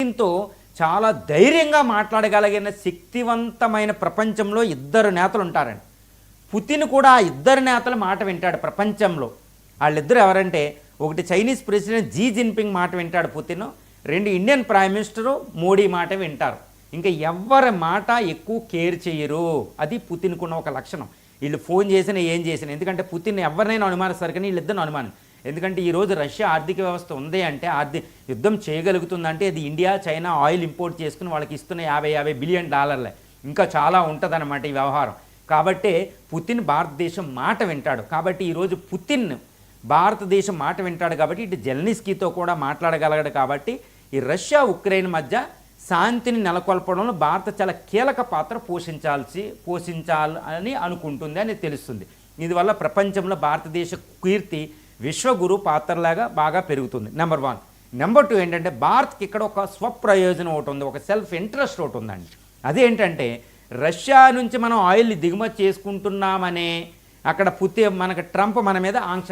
పుతిన్తో చాలా ధైర్యంగా మాట్లాడగలిగిన శక్తివంతమైన ప్రపంచంలో ఇద్దరు నేతలు ఉంటారండి. పుతిన్ కూడా ఆ ఇద్దరు నేతల మాట వింటాడు ప్రపంచంలో. వాళ్ళిద్దరు ఎవరంటే, ఒకటి చైనీస్ ప్రెసిడెంట్ జీ జిన్పింగ్ మాట వింటాడు పుతిన్, రెండు ఇండియన్ ప్రైమ్ మినిస్టరు మోడీ మాట వింటారు. ఇంకా ఎవరి మాట ఎక్కువ కేర్ చేయరు. అది పుతిన్కున్న ఒక లక్షణం. వీళ్ళు ఫోన్ చేసినా ఏం చేసినా, ఎందుకంటే పుతిన్ ఎవరినైనా అనుమానిస్తారు కానీ వీళ్ళిద్దరిని అనుమానం. ఎందుకంటే ఈరోజు రష్యా ఆర్థిక వ్యవస్థ ఉంది అంటే, యుద్ధం చేయగలుగుతుందంటే అది ఇండియా చైనా ఆయిల్ ఇంపోర్ట్ చేసుకుని వాళ్ళకి ఇస్తున్న 50 బిలియన్ డాలర్లే. ఇంకా చాలా ఉంటుందన్నమాట ఈ వ్యవహారం. కాబట్టి పుతిన్ భారతదేశం మాట వింటాడు. కాబట్టి ఈరోజు పుతిన్ భారతదేశం మాట వింటాడు కాబట్టి ఇటు జెలెన్స్కీతో కూడా మాట్లాడగలగాడు. కాబట్టి ఈ రష్యా ఉక్రెయిన్ మధ్య శాంతిని నెలకొల్పడంలో భారత చాలా కీలక పాత్ర పోషించాలని అనుకుంటుంది అని తెలుస్తుంది. ఇందువల్ల ప్రపంచంలో భారతదేశ కీర్తి విశ్వగురు పాత్రలాగా బాగా పెరుగుతుంది. నెంబర్ 1. నెంబర్ 2 ఏంటంటే, భారత్కి ఇక్కడ ఒక స్వప్రయోజనం ఒకటి ఉంది, ఒక సెల్ఫ్ ఇంట్రెస్ట్ ఒకటి ఉందండి. అదేంటంటే, రష్యా నుంచి మనం ఆయిల్ని దిగుమతి చేసుకుంటున్నామనే అక్కడ మనకు ట్రంప్ మన మీద ఆంక్ష